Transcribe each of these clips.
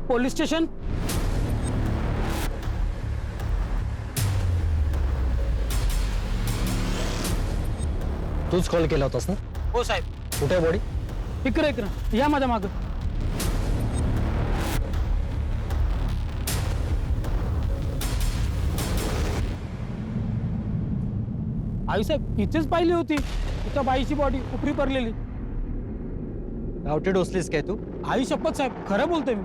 Police station? तूच call केला होतास ना? हो साहेब. कुठे आहे बॉडी? इकडे इकडे या माझ्या मागं. आई साहेब इथेच पाहिली होती, एका बाईची बॉडी उपरी पडलेली. गावठी डोसलीस काय तू? आई शपथ साहेब, खरं बोलतोय मी.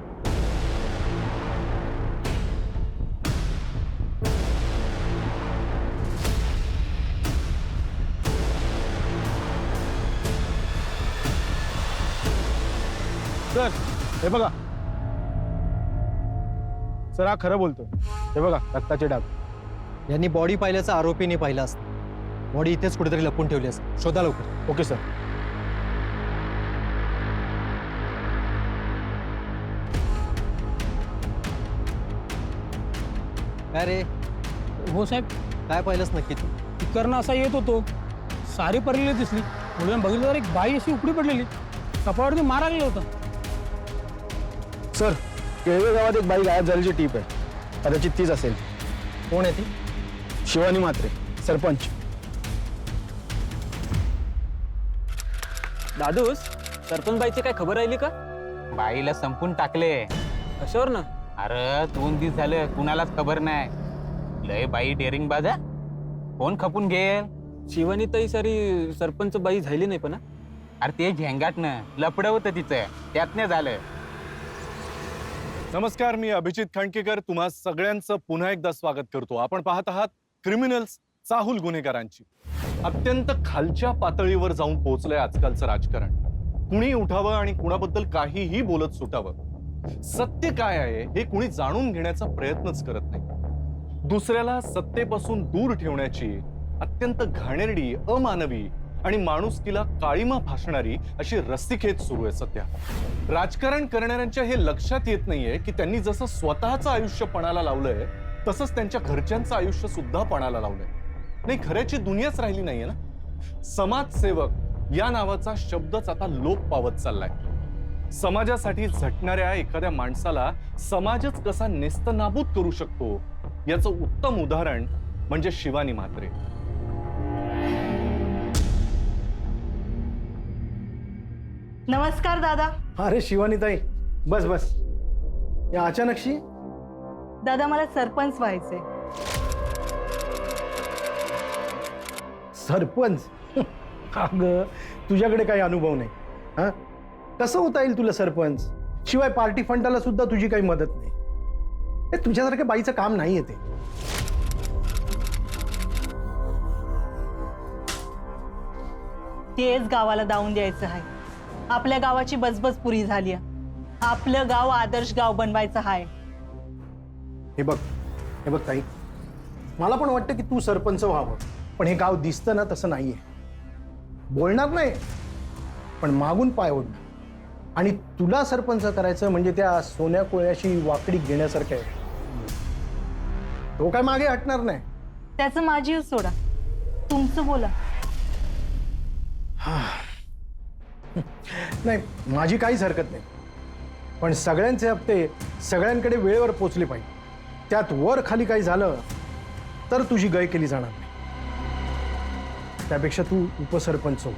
सर हे बघा, सर हा खरं बोलतोय. हे बघा रक्ताचे डाग. यांनी बॉडी पाहिल्याचा आरोपीने पाहिला असता. बॉडी इथेच कुठेतरी लपून ठेवली असेल. शोधा लवकर. Okay sir. काय रे, हो साहेब, काय पाहिलंस नक्की तू? इकडनं असा येत होतो, सारी पडलेली दिसली. मुलीने बघितलं तर एक बाई अशी उपडी पडलेली, कपाळावरती मार आलेला होता. सर केळवे गावात एक बाई गायब झाल्याची टीप आहे. कदाचित तीच असेल. कोण आहे ती? शिवानी म्हात्रे, सरपंच. दादूस, सरपंच बाईची काय खबर राहिली का? बाईला संपून टाकले. कशावर ना? अरे 2 दिवस झालं कुणालाच खबर नाही. लय बाई डेअरिंग बाजा, कोण खपून घेल? शिवानी ताई सारी सरपंच बाई झाली नाही पण. अरे ते झेंगाटनं लपड होतं तिचं, त्यातनं झालं. नमस्कार, मी अभिजित खंडकेकर तुम्हा सगळ्यांचं पुन्हा एकदा स्वागत करतो. आपण पाहत आहात क्रिमिनल्स, चाहूल गुन्हेगारांची. अत्यंत खालच्या पातळीवर जाऊन पोहोचलंय आजकालचं राजकारण. कुणी उठावं आणि कुणाबद्दल काहीही बोलत सुटावं. सत्य काय आहे हे कुणी जाणून घेण्याचा प्रयत्नच करत नाही. दुसऱ्याला सत्तेपासून दूर ठेवण्याची अत्यंत घाणेरडी, अमानवी आणि माणुसकीला काळीमा फासणारी अशी रस्सीखेच सुरू आहे सध्या. राजकारण करणाऱ्यांच्या हे लक्षात येत नाहीये की त्यांनी जसं स्वतःचं आयुष्य पणाला लावलंय तसंच त्यांच्या घरच्यांचं आयुष्य सुद्धा पणाला लावलंय. नाही, खऱ्याची दुनियाच राहिली नाहीये ना. समाजसेवक या नावाचा शब्दच आता लोप पावत चाललाय. समाजासाठी झटणाऱ्या एखाद्या माणसाला समाजच कसा नेस्तनाबूत करू शकतो याचं उत्तम उदाहरण म्हणजे शिवानी म्हात्रे. नमस्कार दादा. अरे शिवानी ताई, बस बस. या अचानकशी? दादा मला सरपंच व्हायचंय. सरपंच? अगं तुझ्याकडे काही अनुभव नाही. हा, कसं होता येईल तुला सरपंच? शिवाय पार्टी फंडाला सुद्धा तुझी काही मदत नाही. हे तुझ्यासारख्या बाईचं काम नाही येते. तेच गावाला दावून द्यायचं आहे. आपल्या गावाची बजबज पुरी झाली. आपलं गाव आदर्श गाव बनवायचं आहे. हे बघ ताई, मला पण वाटतं की तू सरपंच व्हावं, पण हे गाव दिसतं ना तसं नाहीये. बोलणार नाही, पण मागून पाय ओढणार. आणि तुला सरपंच करायचं म्हणजे त्या सोन्या कोळ्याशी वाकडी घेण्यासारखं आहे. तो काय मागे हटणार नाही. त्याचं माझी सोडा, तुमचं बोला. नाही, माझी काहीच हरकत नाही, पण सगळ्यांचे हप्ते सगळ्यांकडे वेळेवर पोचले पाहिजे. त्यात वर खाली काही झालं तर तुझी गय केली जाणार नाही. त्यापेक्षा तू उपसरपंच हो.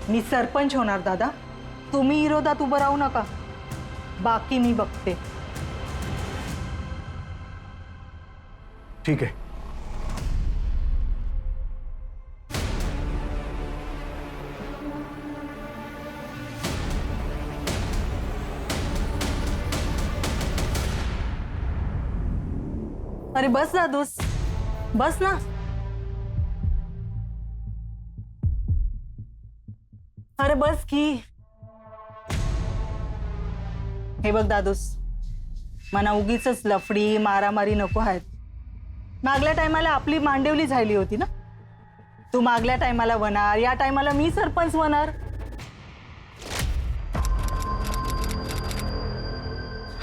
मी सरपंच होणार दादा. तुम्ही विरोधात उभं राहू नका, बाकी मी बघते. ठीक आहे. अरे बस दादूस, बस ना. अरे बस की. हे बघ दादूस, मला उगीच लफडी मारामारी नको आहेत. मागल्या टायमाला आपली मांडवली झाली होती ना. तू मागल्या टायमाला होणार, या टायमाला मी सरपंच होणार.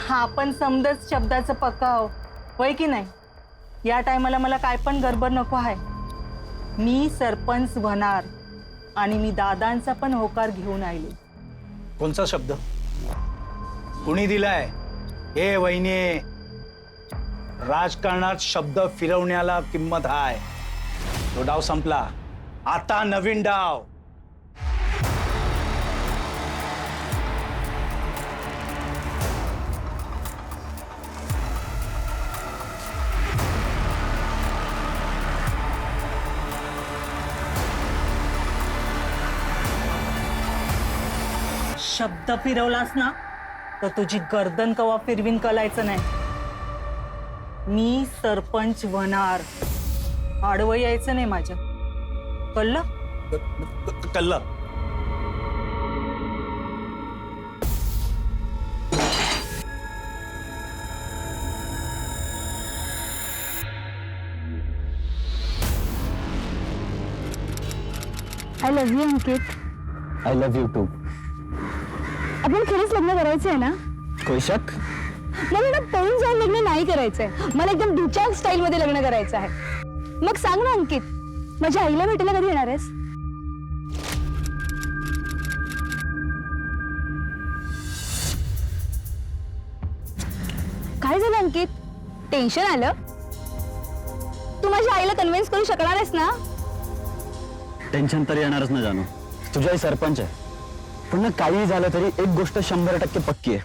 हा पण समजच शब्दाचं पक्का होय की नाही. या टायमाला मला काय पण गडबड नको आहे. मी सरपंच होणार आणि मी दादांचा पण होकार घेऊन आले. कोणचा शब्द? कुणी दिलाय? हे वहिनी, राजकारणात शब्द फिरवण्याला किंमत आहे. तो डाव संपला, आता नवीन डाव. शब्द फिरवलास ना तर तुझी गर्दन कवा फिरवीन कलायचं नाही. मी सरपंच होणार, आडवं यायचं नाही माझ्या. कळलं? कल्लं. I love you Ankit. I love you too. आपण खरंच लग्न करायचंय ना? कोई शक? मला ना पळून जाऊन लग्न नाही करायचंय. मला एकदम दुचाक स्टाईल मध्ये लग्न करायचं आहे. मग सांग ना अंकित, माझ्या आईला भेटायला कधी येणार आहेस? काय झालं अंकित? टेन्शन आलं? तू माझ्या आईला कन्व्हिन्स करू शकणार आहेस ना? टेन्शन तर येणारच ना जानू. तुझ्याही सरपंच आहे. पण ना काही झालं तरी एक गोष्ट 100% पक्की आहे,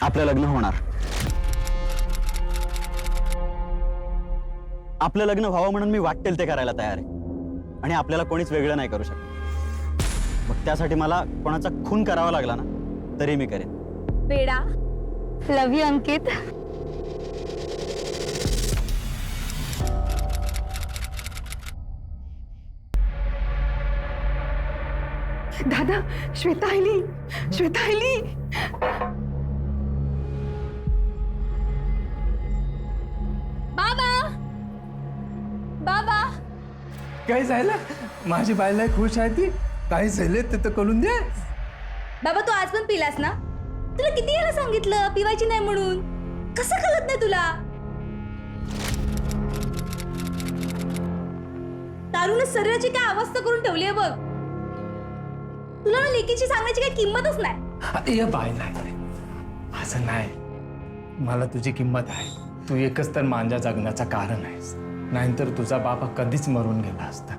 आपलं लग्न होणार. आपलं लग्न व्हावं म्हणून मी वाटेल ते करायला तयार आहे. आणि आपल्याला कोणीच वेगळं नाही करू शकत. मग त्यासाठी मला कोणाचा खून करावा लागला ना तरी मी करेन. बेडा, लव्ह यू अंकित. दादा, श्वेता आली. श्वेता आली. बाबा, बाबा. काय झालं? माझी बायला खुश आहे ती. काय झाले ते तर कळून द्या. बाबा, तू आज पण पिलास ना? तुला किती वेळा सांगितलं पिवायची नाही म्हणून. कसं कळत नाही तुला? दारूने शरीराची काय अवस्था करून ठेवली आहे बघ. तुला ना लेकीची सांगण्याची काही किंमतच नाही. ये बाय, नाही असं नाही. मला तुझी किंमत आहे. तू एकच तर माझ्या जगण्याचं कारण आहेस. नाहीतर तुझा बाबा कधीच मरून गेला असता.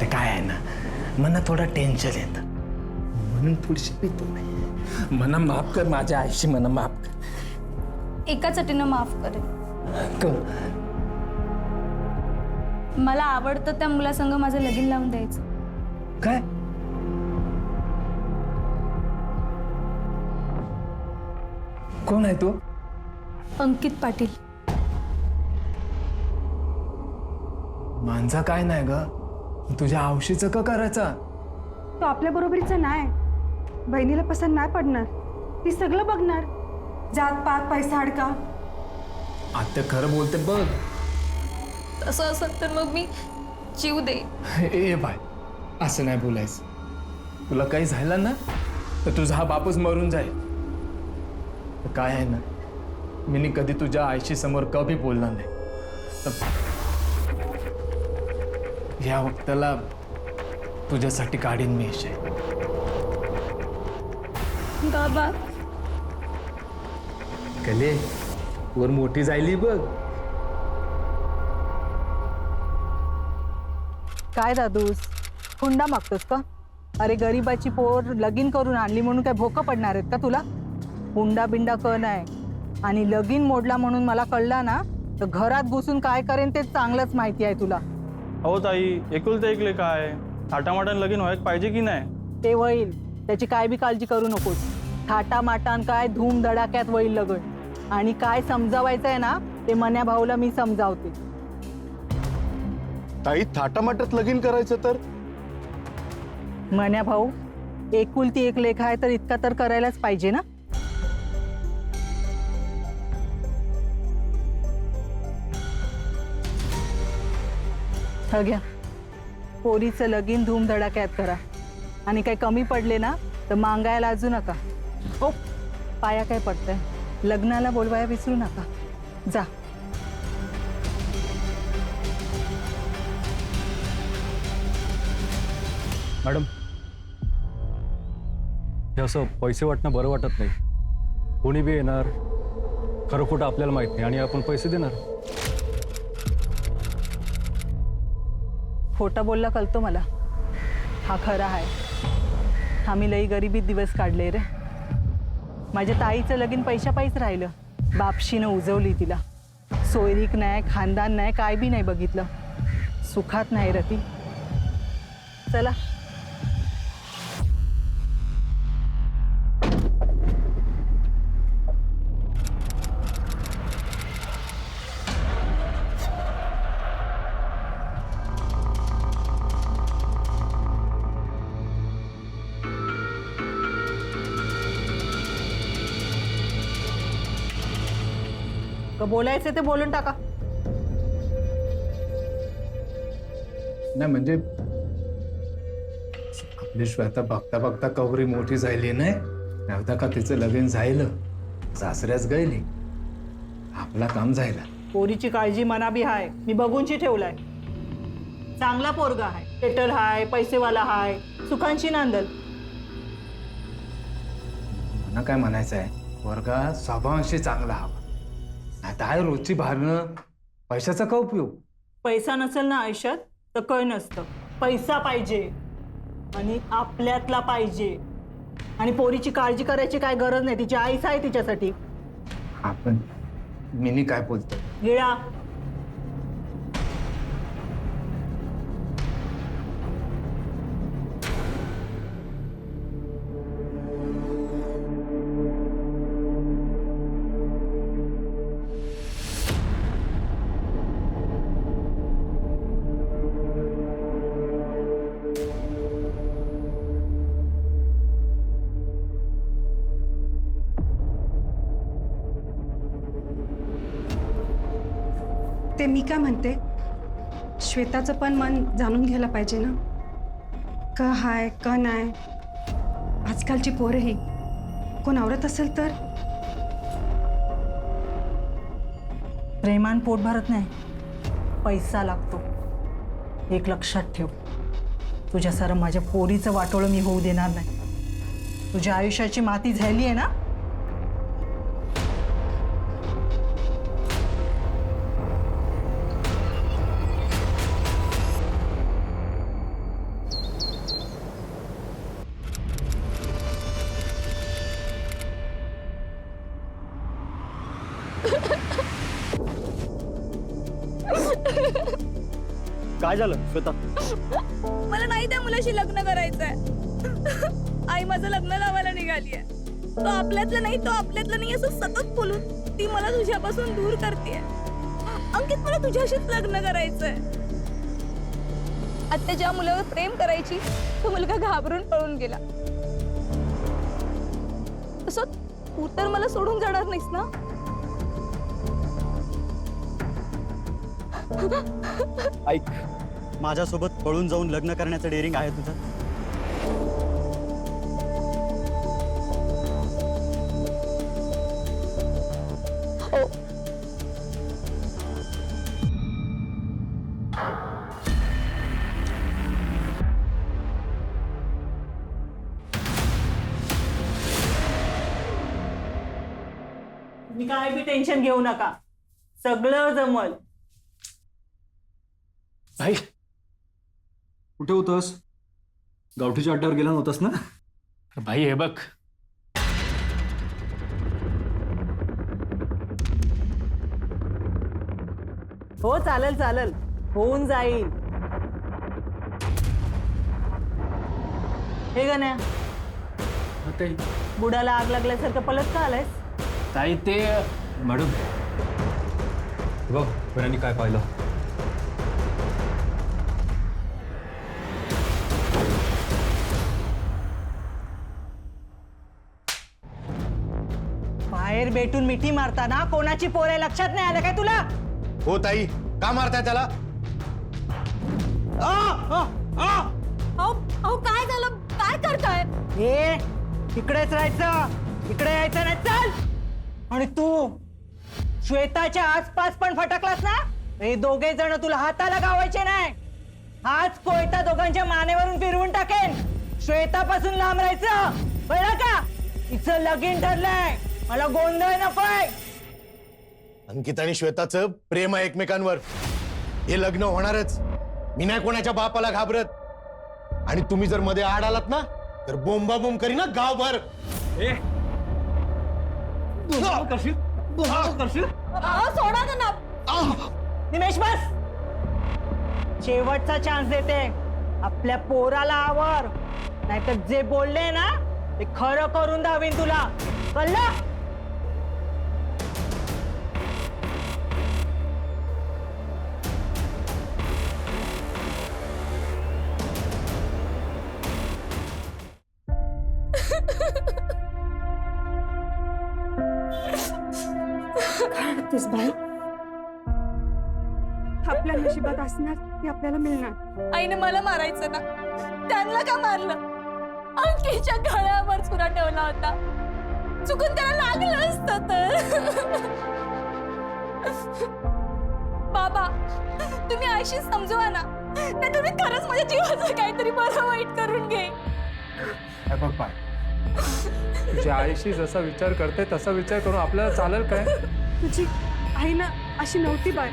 ते काय आहे ना, मला थोडं टेन्शन येतं म्हणून थोडीशी पितो नाही. मला माफ कर, माझ्या आईशी मला माफ कर. एका चटीनं माफ करेन. कर. मला आवडतं त्या मुलासंग माझं लगीन लावून द्यायचं. काय? कोण आहे तो? अंकित पाटील. माझा काय नाही ग, तुझ्या औशीचं का करायचा? तो आपल्या बरोबरीचा नाही. बहिणीला पसंत नाही पडणार. ती सगळं बघणार. जात पात पैसा अडका. आता खरं बोलते बघ. तसं असेल तर मग मी जीव दे. ए बाय, असं नाही बोलायचं. तुला काही झालं ना तर तुझा हा बापूच मरून जाईल. तर काय आहे ना, मी कधी तुझ्या आईशी समोर कधी बोलणार नाही. तर या वक्ताला तुझ्यासाठी काढीन मी इशे. बाबा, कले वर मोठी जायली बघ. काय दादूस, हुंडा मागतोस का? अरे गरीबाची पोर लगीन करून आणली म्हणून काय भोकं पडणार आहेत का तुला? हुंडा बिंडा क नाही. आणि लगीन मोडला म्हणून मला कळला ना तर घरात घुसून काय करेन ते चांगलंच माहिती आहे तुला. हो ताई, एकुलते एक लेक आहे. थाटामाटान लगीन व्हायला पाहिजे की नाही? ते होईल, त्याची काय बी काळजी करू नकोस. थाटामाटान काय धूम धडाक्यात होईल लगन. आणि काय समजावायचं आहे ना ते मन्या भाऊला मी समजावते. ताई, थाटामाटात लगीन करायचं तर? मन्या भाऊ, एकुलती एक लेख आहे तर इतका तर करायलाच पाहिजे ना. हा घ्या, पोरीचं लगीन धूमधडाक्यात करा. आणि काही कमी पडले ना तर मागायला लाजू नका. ओ, पाया काय पडतंय, लग्नाला बोलवाया विसरू नका. जा. मॅडम हे असं पैसे वाटणं बरं वाटत नाही. कोणी बी येणार, खरं खोटं आपल्याला माहित नाही आणि आपण पैसे देणार. खोटा बोलला कळतो मला. हा खरा आहे. आम्ही लई गरिबीत दिवस काढले रे. माझ्या ताईचं लगीन पैशा पायीच राहिलं. बापशीनं उजवली तिला. सोयरीक नाही, खानदान नाही, काय बी नाही बघितलं. सुखात नाही रती. चला बोलायचं ते बोलून टाका. नाही म्हणजे आपली श्वेता बघता बघता कवरी मोठी झाली नाही. नव्हता का तिचं लगीन झालं, सासऱ्याच गेली, आपला काम झाला. पोरीची काळजी मना बी हाय. मी बघूनची ठेवलाय. चांगला पोरगा हाय, सेटल हाय, पैसेवाला हाय, सुखांशी नांदल. मला काय म्हणायचं आहे, वर्गा स्वभावांशी चांगला हवा. आता आहे रोजची भारणं, पैशाचा का उपयोग. पैसा नसेल ना आयुष्यात तर काय नसतं. पैसा पाहिजे आणि आपल्यातला पाहिजे. आणि पोरीची काळजी करायची काय गरज नाही. तिची आईच आहे तिच्यासाठी. आपण मिनी काय बोलतो गिळा. ते मी काय म्हणते, श्वेताचं पण मन जाणून घ्यायला पाहिजे ना, क हाय क नाही. आजकालची पोरं ही कोण आवरत असेल तर. प्रेमान पोट भरत नाही, पैसा लागतो. एक लक्षात ठेव. तुझ्या सारं माझ्या पोरीचं वाटोळं मी होऊ देणार नाही. तुझ्या आयुष्याची माती झाली आहे ना. काय झालं श्वेता? मला नाही त्या मुलाशी लग्न करायचंय. आई माझं लग्न लावायला निघालीये. तो आपल्यातलं नाही, तो आपल्यातलं नाही असं सतत बोलून ती मला तुझ्यापासून दूर करतेय. अंकित, मला तुझ्याशीच लग्न करायचंय. आत्या ज्या मुलावर प्रेम करायची तो मुलगा घाबरून पळून गेला. तसं तू तर मला सोडून जाणार नाहीस ना. ऐक, माझ्यासोबत पळून जाऊन लग्न करण्याचं डेअरिंग आहे तुझं? हो. तुम्ही काय बी टेन्शन घेऊ नका. सगळं जमल. भाई कुठे होतस? गावठीच्या अड्ड्यावर गेला नव्हतास ना? भाई हे बघ, हो चालेल चालेल, होऊन जाईल. हे गण्या, बुडाला आग लागल्यासारखं पलट का आलायस? ताई ते मॅडम बघ बऱ्याने काय पाहिलं. बाहेर भेटून मिठी मारताना कोणाची पोरे लक्षात नाही आलं काय तुला? हो ताई, का मारताय त्याला? अहो काय झालं, काय करताय? हे इकडेच राहायचं, इकडे यायचं नाही. चल. आणि तू श्वेताच्या आसपास पण फटकलास ना, हे दोघे जण तुला हाताला गावायचे नाही. हाच कोयता दोघांच्या मानेवरून फिरवून टाकेन. श्वेतापासून लांब राहायचं, कळलं का? तिचं लगीन ठरलंय, मला गोंधळ नकोय. अंकित आणि श्वेताचं प्रेम आहे एकमेकांवर. हे लग्न होणारच. मी नाही कोणाच्या बापाला घाबरत. आणि तुम्ही जर मध्ये आड आलात ना तर बोंबाबोंब करी ना गावभर. सोडा ना. निमेश बस. शेवटचा चान्स देते. आपल्या पोराला आवर, नाहीतर जे बोलले ना ते खरं करून दावीन तुला, कळलं? तेच बाई, आपल्या नशिबात असणार ते आपल्याला मिळणार. आईने मला मारायचं ना, त्यांना का मारलं? अंकीच्या गळ्यावर चुरा ठेवला होता. चुकून त्याला लागलं असतं तर. बाबा, तुम्ही आईशी समजवा ना, नाही तुम्ही खरंच माझ्या जीवाचं काहीतरी बरं वाईट करून घे. बघ बाय, तुझ्या आईशी जसा विचार करते तसा विचार करून आपल्याला चालेल काय? तुझी आई ना अशी नव्हती बाय.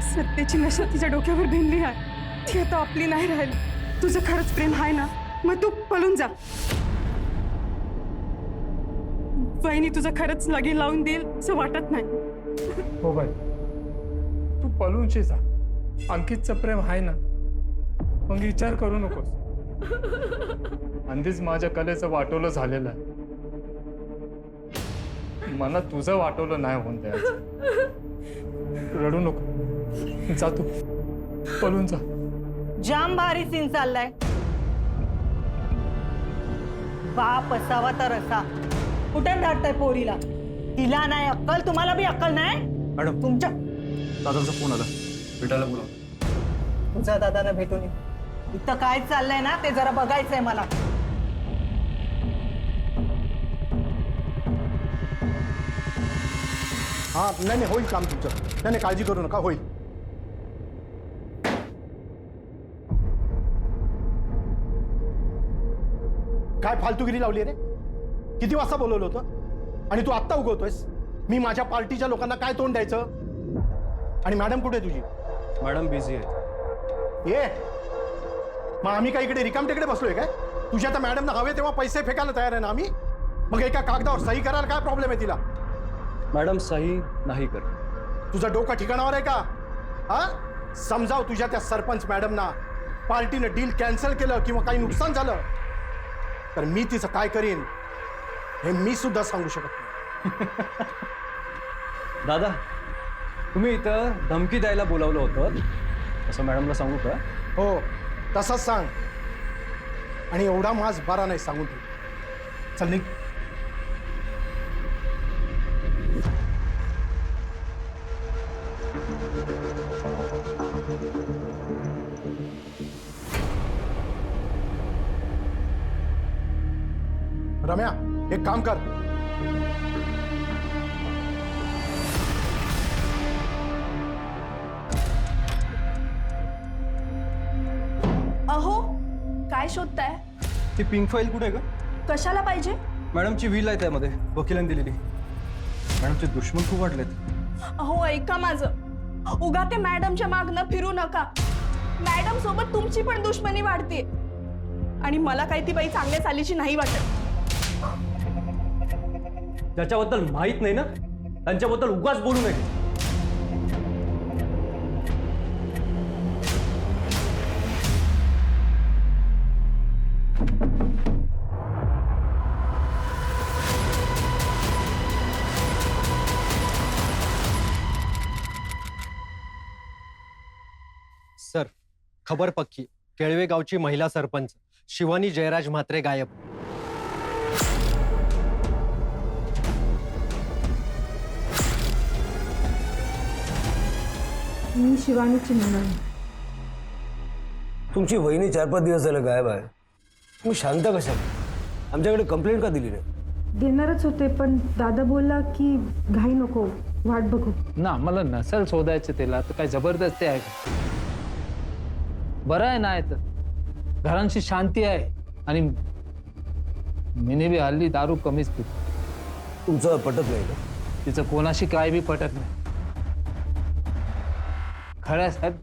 सत्तेची नशा तिच्या डोक्यावर भिनली आहे. ती आता आपली नाही राहिली. तुझं खरंच प्रेम आहे ना, मग तू पळून जा. वहिनी तुझं खरंच लगीन लावून देईल असं वाटत नाही. हो बाई, तू पळूनशी जा. अंकितचं प्रेम आहे ना, मग विचार करू नकोस. आधीच माझ्या कलेचं वाटोलं झालेलं आहे. मला तुझं वाटवलं नाही होऊन द्यायचं. रडू नको, जा तू, पळून जा. जाम भारी सीन चाललाय. बाप असावा तर असा. कुठे धाडताय पोरीला? तिला नाही अक्कल, तुम्हाला बी अक्कल नाही. मॅडम, तुमच्या दादांचा फोन आला, भेटायला बोलावलं. तुझ्या दादाला भेटून ये. इथं काय चाललंय ना ते जरा बघायचंय मला. हा नाही नाही, होईल काम तुमचं. नाही नाही, काळजी करू नका, होईल. काय फालतूगिरी लावली रे? किती वाजता बोलवलं होतं आणि तू आत्ता उगवतोयस? मी माझ्या पार्टीच्या लोकांना काय तोंड द्यायचं? आणि मॅडम कुठे तुझी? मॅडम बिझी आहे. ये मग आम्ही काय इकडे रिकामटेकडे बसलोय काय? तुझ्या आता मॅडमना हवे तेव्हा पैसे फेकायला तयार आहे ना आम्ही. मग एका कागदावर सही करायला काय प्रॉब्लेम आहे तिला? मॅडम सही नाही कर. तुझं डोकं ठिकाणावर आहे का? हा, समजाव तुझ्या त्या सरपंच मॅडमना. पार्टीनं डील कॅन्सल केलं किंवा काही नुकसान झालं तर मी तिचं काय करीन हे मी सुद्धा सांगू शकत नाही. दादा, तुम्ही इथं धमकी द्यायला बोलावलं होतं असं मॅडमला सांगू का? हो, तसंच सांग. आणि एवढा मास बरा नाही सांगून ठेव. चल निघ. रम्या, एक काम कर. अहो, काय शोधताय? ती पिंक फाईल कुठे आहे का? कशाला पाहिजे? मॅडमची व्हील आहे त्यामध्ये, वकिलांनी दिलेली. मॅडमचे दुश्मन खूप वाटलेत. अहो ऐका माझं, उगा ते मॅडमच्या मागनं फिरू नका. मॅडम सोबत तुमची पण दुश्मनी वाढते आणि मला काही ती बाई चांगल्या चालीची नाही वाटत. ज्याच्याबद्दल माहित नाही ना त्यांच्याबद्दल उगाच बोलू नये. सर, खबर पक्की. केळवे गावची महिला सरपंच शिवानी जयराज म्हात्रे गायब. मी शिवानीची मुलं. तुमची वहिनी 4-5 दिवस झालं गायब आहे. तुम्ही शांत कशाला? आमच्याकडे कंप्लेंट का दिली नाही? देणारच होते पण दादा बोलला की घाई नको, वाट बघू. ना, मला नसेल शोधायचं त्याला तर काय जबरदस्ती आहे का? बरं आहे नाही तर घरांची शांती आहे आणि मीने बी हल्ली दारू कमीच पितो. तुमचं पटत नाही का? तिचं कोणाशी काय बी पटत नाही. खरं आहे साहेब,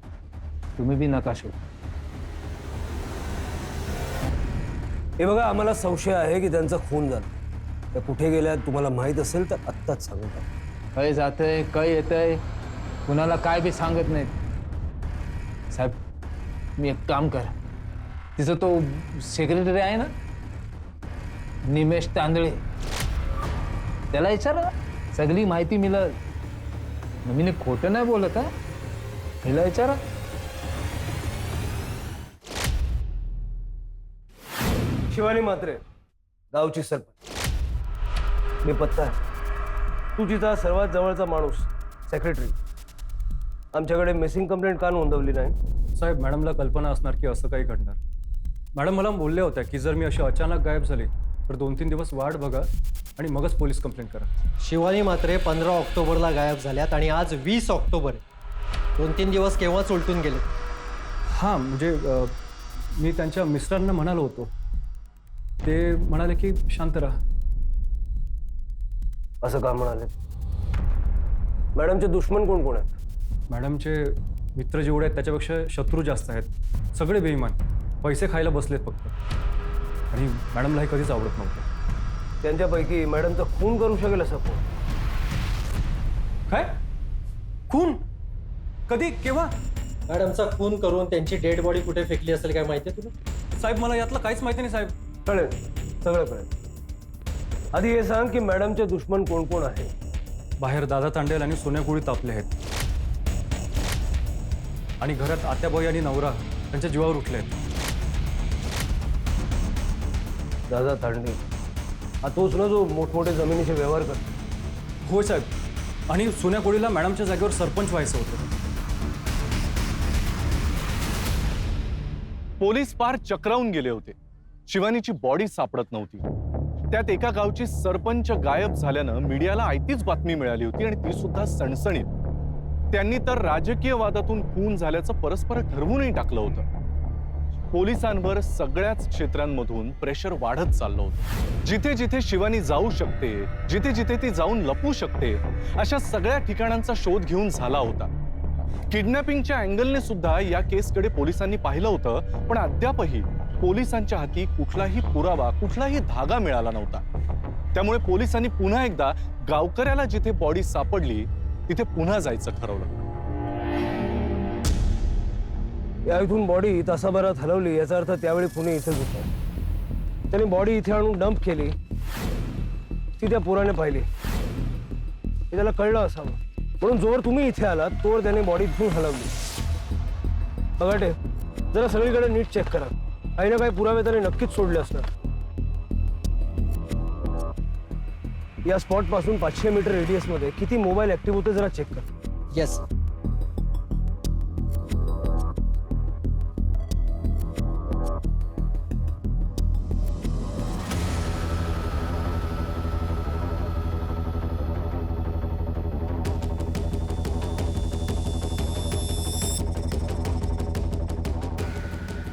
तुम्ही बी नका शोध. हे बघा, आम्हाला संशय आहे की त्यांचा खून झाला. त्या कुठे गेल्या तुम्हाला माहीत असेल तर आत्ताच सांगता. काय जातंय काय येतंय कुणाला काय बी सांगत नाहीत. साहेब मी एक काम करा, तिचा तो सेक्रेटरी आहे ना निमेश तांदळे, त्याला विचारा सगळी माहिती मिळेल. मी खोटं नाही बोलत आहे, तिला विचारा. शिवानी म्हात्रे, गावची सरपंच. मी पत्ता आहे. तू तिचा सर्वात जवळचा माणूस, सेक्रेटरी. आमच्याकडे मिसिंग कंप्लेंट का नोंदवली नाही? साहेब, मॅडमला कल्पना असणार की असं काही घडणार. मॅडम मला बोलल्या होत्या की जर मी अशी अचानक गायब झाली तर 2-3 दिवस वाट बघा आणि मगच पोलीस कंप्लेंट करा. शिवानी मात्रे 15 ऑक्टोबरला गायब झाल्यात आणि आज 20 ऑक्टोबर आहे. 2-3 दिवस केव्हाच उलटून गेले. हां, म्हणजे मी त्यांच्या मिस्टरांना म्हणालो होतो. ते म्हणाले की शांत राहा. असं का म्हणाले? मॅडमचे दुश्मन कोण कोण आहेत? मॅडमचे मित्र जेवढे आहेत त्याच्यापेक्षा शत्रू जास्त आहेत. सगळे बेईमान, पैसे खायला बसलेत फक्त. आणि मॅडमला हे कधीच आवडत नव्हतं. त्यांच्यापैकी मॅडमचा खून करू शकेल असं कोण? काय खून? कधी, केव्हा? मॅडमचा खून करून त्यांची डेड बॉडी कुठे फेकली असेल काय माहिती आहे तुला? साहेब मला यातलं काहीच माहिती नाही साहेब. कळेल, सगळं कळेल. आधी हे सांग की मॅडमचे दुश्मन कोण कोण आहे? बाहेर दादा तांडेल आणि सोन्या कुळी तापले आहेत आणि घरात आत्याबाई आणि नवरा त्यांच्या जीवावर उठले आहेत. दादा तांडे हा तोच ना जो मोठमोठे जमिनीचे व्यवहार करतो? होय साहेब, आणि सोन्या कोळीला मॅडमच्या जागेवर सरपंच व्हायचं होतं. पोलीस पार चक्रावून गेले होते. शिवानीची बॉडी सापडत नव्हती. त्यात एका गावची सरपंच गायब झाल्यानं मीडियाला आयतीच बातमी मिळाली होती आणि ती सुद्धा सणसणीत. त्यांनी तर राजकीय वादातून खून झाल्याचं परस्पर ठरवूनही टाकलं होतं. पोलिसांवर सगळ्याच क्षेत्रांमधून प्रेशर वाढत चाललं होतं. जिथे जिथे शिवानी जाऊ शकते, जिथे जिथे ती जाऊन लपू शकते, अशा सगळ्या ठिकाणांचा शोध घेऊन झाला होता. किडनॅपिंगच्या अँगलने सुद्धा या केसकडे पोलिसांनी पाहिलं होतं, पण अद्यापही पोलिसांच्या हाती कुठलाही पुरावा, कुठलाही धागा मिळाला नव्हता. त्यामुळे पोलिसांनी पुन्हा एकदा गावकऱ्याला जिथे बॉडी सापडली तिथे पुन्हा जायचं ठरवलं. या इथून बॉडी तासाभरात हलवली याचा अर्थ त्यावेळी पुणे इथेच होतं. त्यांनी बॉडी इथे आणून डंप केली, ती त्या पोराने पाहिली. हे त्याला कळलं असावं, म्हणून जोर तुम्ही इथे आलात तोवर त्याने बॉडी इथून हलवली. बघाटे, जरा सगळीकडे नीट चेक करा. काही ना काही पुरावे त्याने नक्कीच सोडले असणार. या स्पॉट पासून 500 मीटर रेडियस मध्ये किती मोबाईल ऍक्टिव्ह होते जरा चेक करा. येस.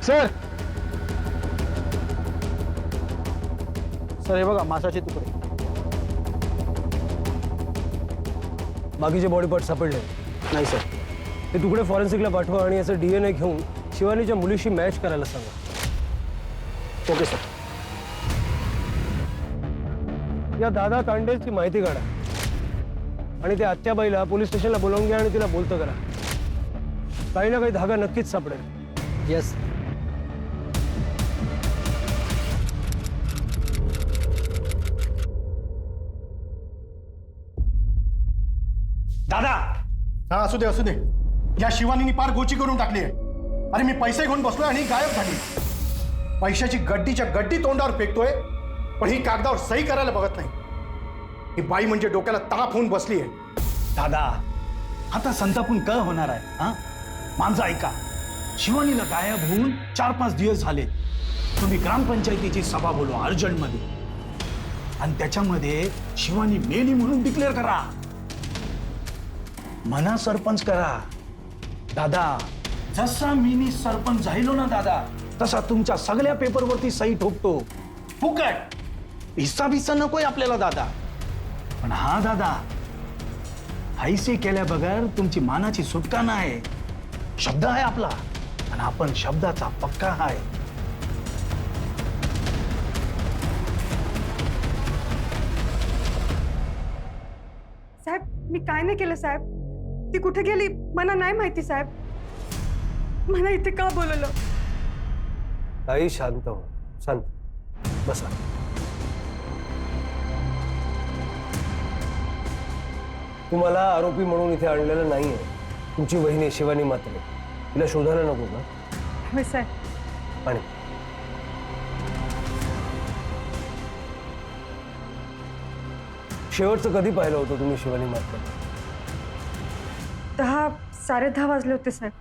सर, सर हे बघा मासाचे तुकडे. बाकीचे बॉडी पार्ट सापडले नाही सर. हे तुकडे फॉरेन्सिकला पाठवा आणि याचं DNA घेऊन शिवानीच्या मुलीशी मॅच करायला सांगा. Okay sir. या दादा तांडेलची माहिती काढा आणि त्या आत्याबाईला पोलीस स्टेशनला बोलावून घ्या आणि तिला बोलतं करा. काही ना काही धागा नक्कीच सापडेल. येस. दादा, हा असू दे असू दे. या शिवानीने पार गोची करून टाकली आहे. अरे मी पैसे घेऊन बसलोय आणि गायब झाली. पैशाची गड्डीच्या गड्डी तोंडावर फेकतोय, पण ही कागदावर सही करायला बघत नाही. ही बाई म्हणजे डोक्याला ताप होऊन बसली आहे. दादा, आता संतापून काय होणार आहे? हा, माझं ऐका. शिवानीला गायब होऊन 4-5 दिवस झाले. तुम्ही ग्रामपंचायतीची सभा बोलवा अर्जंटमध्ये आणि त्याच्यामध्ये शिवानी मेली म्हणून डिक्लेअर करा. मना सरपंच करा. दादा, जसा मिनी सरपंच झालो ना दादा, तसा तुमच्या सगळ्या पेपरवरती सही ठोकतो. फुकट हिस्सा बिस्सा नकोय आपल्याला दादा. पण हा दादा, हायसे केल्या बगर तुमची मानाची सुटका नाही. शब्द आहे आपला आणि आपण शब्दाचा पक्का आहे. साहेब, मी काय नाही केलं साहेब. ती कुठे गेली मला नाही माहिती साहेब. मला इथे का बोलवलं? ताई शांत हो, शांत बसा. तुम्हाला आरोपी म्हणून इथे आणलेलं नाहीये. तुमची वहिनी शिवानी मात्रे, तिला शोधायला नको का? होय साहेब. आणि शेवटचं कधी पाहिलं होतं तुम्ही शिवानी मात्रे? 10-10:30 वाजले होते साहेब.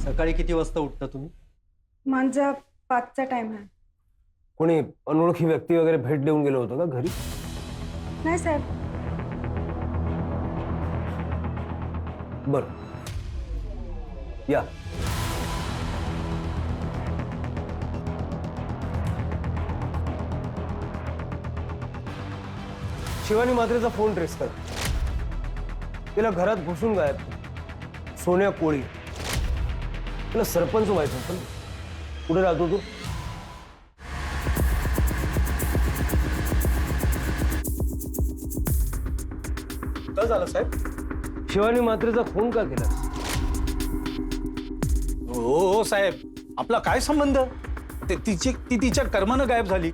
सकाळी किती वाजता उठता तुम्ही? माझा 5चा टाइम आहे. कोणी अनोळखी व्यक्ती वगैरे भेट देऊन गेलो होतं का घरी? नाही साहेब. बर, या. शिवानी मात्रेचा फोन ट्रेस कर. तिला घरात घुसून गायब. सोन्या कोळी, तिला सरपंच व्हायचं होतं. कुठे राहतो तू? काय झालं साहेब? शिवानी मात्रेचा फोन का केला? हो साहेब, आपला काय संबंध? ती तिच्या कर्मानं गायब झाली.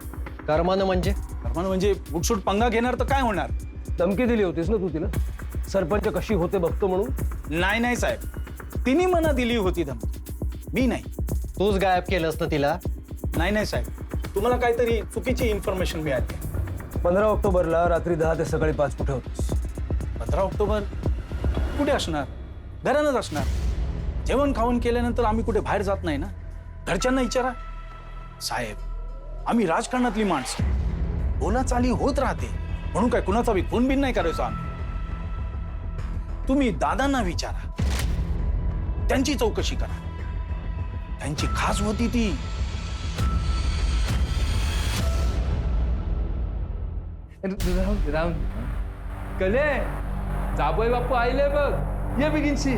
कर्मानं म्हणजे? कर्मानं म्हणजे बुटसूट पंगा घेणार तर काय होणार? धमकी दिली होतीस ना तू तिला, सरपंच कशी होते बघतो म्हणून? नाही साहेब, तिने मना दिली होती धमकी, मी नाही. तूच गायब केलंस ना तिला? नाही साहेब, तुम्हाला काहीतरी चुकीची इन्फॉर्मेशन मिळाली. 15 ऑक्टोबरला रात्री 10 ते सकाळी 5 कुठे होतीस? 15 ऑक्टोबर कुठे असणार? घरानंच असणार. जेवण खाऊन केल्यानंतर आम्ही कुठे बाहेर जात नाही ना. घरच्यांना विचारा. साहेब, आम्ही राजकारणातली माणसं, बोलाचाली होत राहते म्हणून काय कुणाचा बी खून बिन नाही करायचो आम्ही. तुम्ही दादांना विचारा, त्यांची चौकशी करा. त्यांची खास होती ती. राम कले, जाबोय बापू आईले बघ. ये बिगिनशी.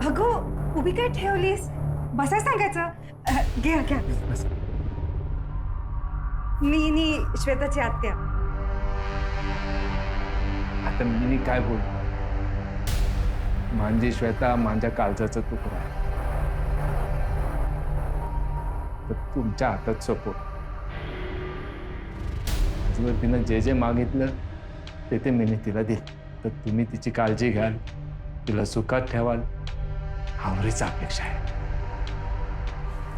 अगो, उभी काय ठेवलीस? बसाय सांगायचं. घ्या घ्या. मी श्वेताची आत्या. आता मी काय बोल, म्हणजे श्वेता माझ्या काळजाचा तुकडा आहे. तर तुमच्या हातात सपोर्ट. आजवर तिनं जे मागितलं ते मी तिला दिलं. तर तुम्ही तिची काळजी घ्याल, तिला सुखात ठेवाल, आवडीचा अपेक्षा आहे.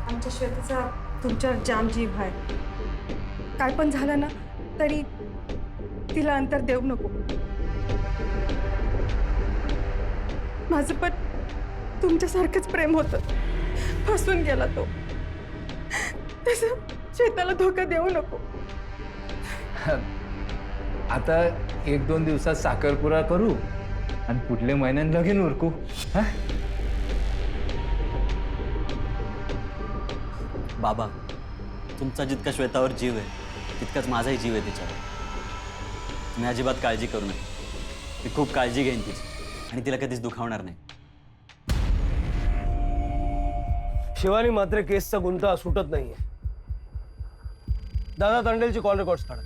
आमच्या श्वेताचा तुमच्यावर जाम जीव आहे. काय पण झालं ना तरी तिला अंतर देऊ नको. माझं पण तुमच्यासारखंच प्रेम होतं. फसून गेला तो. तसं श्वेताला धोका देऊ नको. आता 1-2 दिवसात साखरपुडा करू आणि पुढल्या महिन्यात लगीन उरकू. बाबा, तुमचा जितका श्वेतावर जीव आहे तितकाच माझाही जीव आहे तिच्यावर. तुम्ही अजिबात काळजी करू नये. मी खूप काळजी घेईन तिची आणि तिला कधीच दुखावणार नाही. शिवानी मात्रे केसचा गुंता सुटत नाहीये. दादा तांडेलची कॉल रेकॉर्ड्स काढा.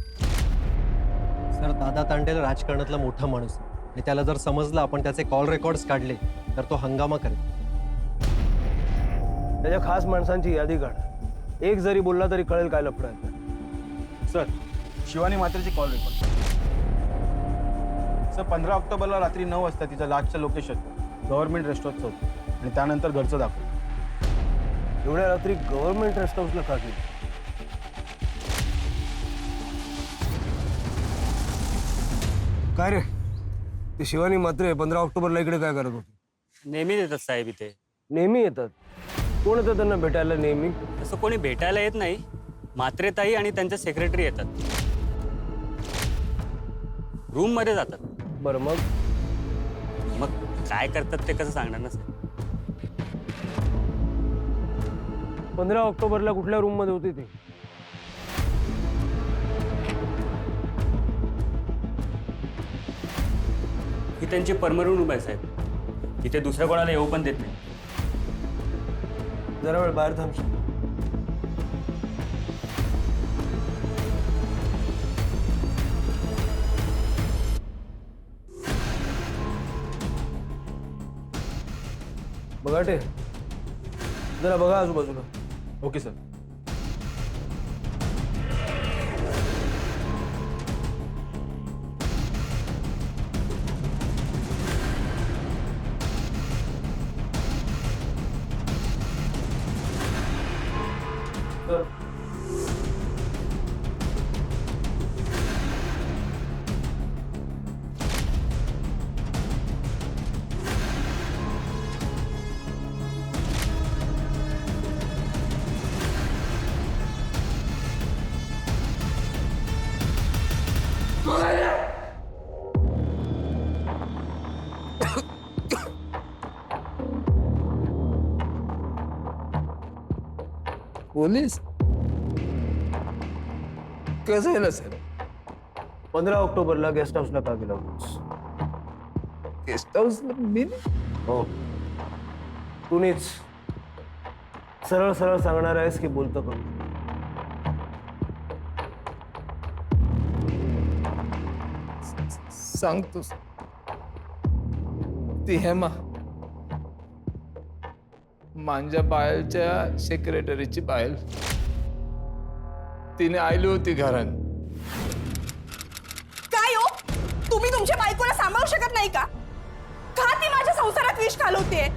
सर, दादा तांडेल राजकारणातला मोठा माणूस आहे आणि त्याला जर समजलं आपण त्याचे कॉल रेकॉर्ड्स काढले तर तो हंगामा करेल. त्याच्या खास माणसांची यादी काढ. एक जरी बोलला तरी कळेल काय लफडं आहे. सर, शिवानी मात्रेची कॉल रेकॉर्ड. सर 15 ऑक्टोबरला रात्री 9 वाजता तिचं लास्टचं लोकेशन गव्हर्नमेंट रेस्ट हाऊसचं होतं आणि त्यानंतर घरचं दाखवलं. एवढ्या रात्री गव्हर्नमेंट रेस्ट हाऊसला का गेली? काय रे, ती शिवानी मात्रे 15 ऑक्टोबरला इकडे काय करत होती? नेहमी येतात साहेब इथे. नेहमी येतात? कोण येतं त्यांना भेटायला नेहमी? तसं कोणी भेटायला येत नाही. म्हात्रेताई आणि त्यांचे सेक्रेटरी येतात. रूम मध्ये जातात. बरं मग मग काय करतात ते कसं सांगणार ना साहेब? 15 ऑक्टोबरला कुठल्या रूम मध्ये होती ती? ही त्यांची परमनंट रूम आहे साहेब. इथे दुसऱ्या कोणाला येऊ पण देत नाही. जरा वेळ बाहेर थांबशील? बघाटे, जरा बघा आजूबाजूला. Okay sir. पोलीस कसं आहे ना सर? 15 ऑक्टोबरला गेस्ट हाऊसला का गेला होतास? गेस्ट हाऊस मी हो, तूच सरळ सरळ सांगणार आहेस की बोलतो का? सांगतोस. ती हेमा माझ्या बायलच्या सेक्रेटरीची बायल, तिने आली होती घरात. काय हो, तुम्ही तुमच्या बायकोला सांभाळू शकत नाही का? का ती माझ्या संसारात विष घालवतेय?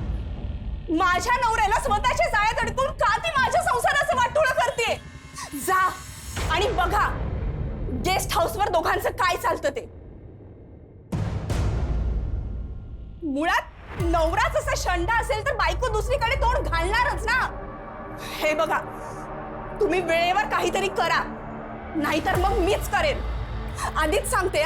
माझ्या नवऱ्याला स्वतःच्या जाळ्यात अडकून का ती माझ्या संसाराचं वाटोळं करते? जा आणि बघा गेस्ट हाऊसवर दोघांचं काय चालतं ते. मुळात नवराच असा शंडा असेल तर बायको दुसरीकडे तोंड घालणारच ना. हे बघा, तुम्ही वेळेवर काहीतरी करा, नाहीतर मग मीच करेन. आधीच सांगते.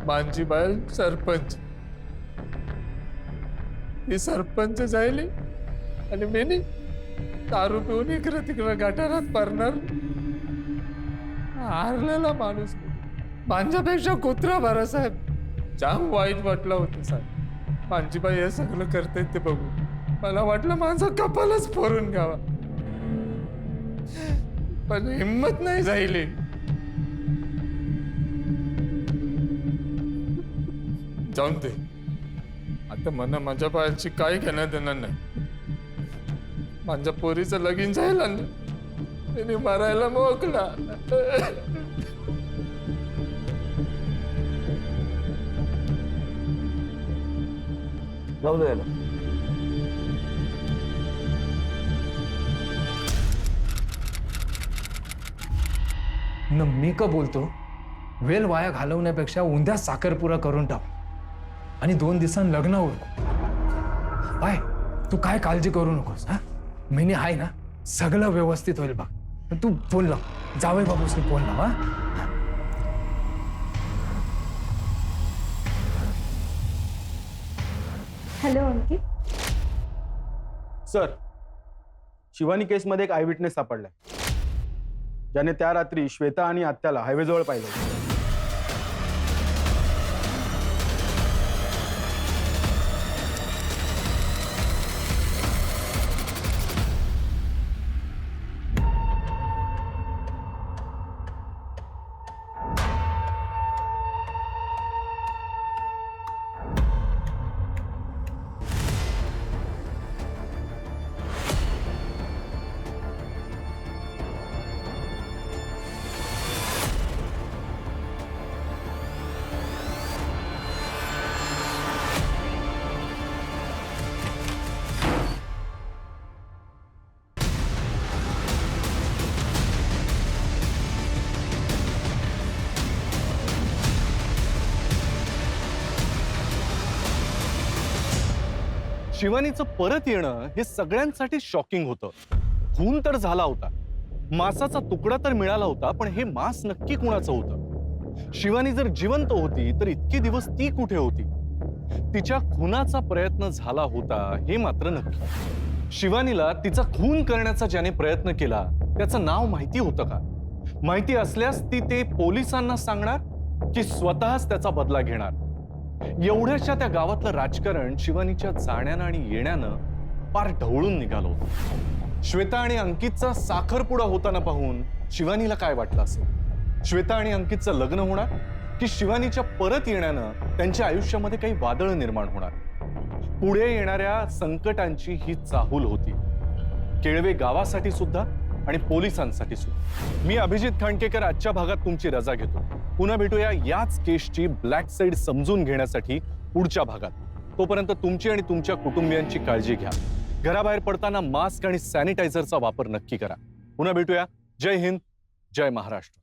माझी बायल सरपंच, ती सरपंच जायली आणि मी दारू पिऊन इकडे तिकडे गटारात पडणार. हारलेला माणूस माझ्यापेक्षा कुत्रा बरा साहेब. जाम वाईट वाटलं होतं साहेब. माझी बाई हे सगळं करते ते बघू मला वाटलं माझं कपालच फोडून घ्यावा, पण हिम्मत नाही जायली. जाऊन दे आता, मला माझ्या बाळाची काही घेण्यात येणार नाही. माझ्या पोरीचं लगीन जायला त्याने मारायला मोकला. जाऊ दे ना. मी का बोलतो, वेळ वाया घालवण्यापेक्षा उंद्या साखरपुरा करून टाक आणि 2 दिवसांनी लग्न उरकू. बाय, तू काय काळजी करू नकोस. हा, मी आहे ना, सगळं व्यवस्थित होईल बघ. तू फोन लाव, जावई बाबूसनी फोन लाव. हा हॅलो अंकित. सर, शिवानी केसमध्ये एक आय विटनेस सापडलाय, ज्याने त्या रात्री श्वेता आणि आत्याला हायवेजवळ पाहिलं. शिवानीचं परत येणं हे सगळ्यांसाठी शॉकिंग होतं. खून तर झाला होता, मांसाचा तुकडा तर मिळाला होता, पण हे मांस नक्की कुणाचं होतं? शिवानी जर जिवंत होती तर इतके दिवस ती कुठे होती? तिच्या खुनाचा प्रयत्न झाला होता हे मात्र नक्की. शिवानीला तिचा खून करण्याचा ज्याने प्रयत्न केला त्याचं नाव माहिती होतं का? माहिती असल्यास ती ते पोलिसांना सांगणार की स्वतःच त्याचा बदला घेणार? एवढ्याशा त्या गावातलं राजकारण शिवानीच्या जाण्यानं आणि येण्यानं फार ढवळून निघालं होतं. श्वेता आणि अंकितचा साखरपुडा होताना पाहून शिवानीला काय वाटलं असेल? श्वेता आणि अंकितचं लग्न होणार की शिवानीच्या परत येण्यानं त्यांच्या आयुष्यामध्ये काही वादळ निर्माण होणार? पुढे येणाऱ्या संकटांची ही चाहूल होती, केळवे गावासाठी सुद्धा आणि पोलिसांसाठी सुद्धा. मी अभिजित खांडकेकर आजच्या भागात तुमची रजा घेतो. पुन्हा भेटूया याच केसची ब्लॅक साईड समजून घेण्यासाठी पुढच्या भागात. तोपर्यंत तुमची आणि तुमच्या कुटुंबियांची काळजी घ्या. घराबाहेर पडताना मास्क आणि सॅनिटायझरचा वापर नक्की करा. पुन्हा भेटूया. जय हिंद, जय महाराष्ट्र.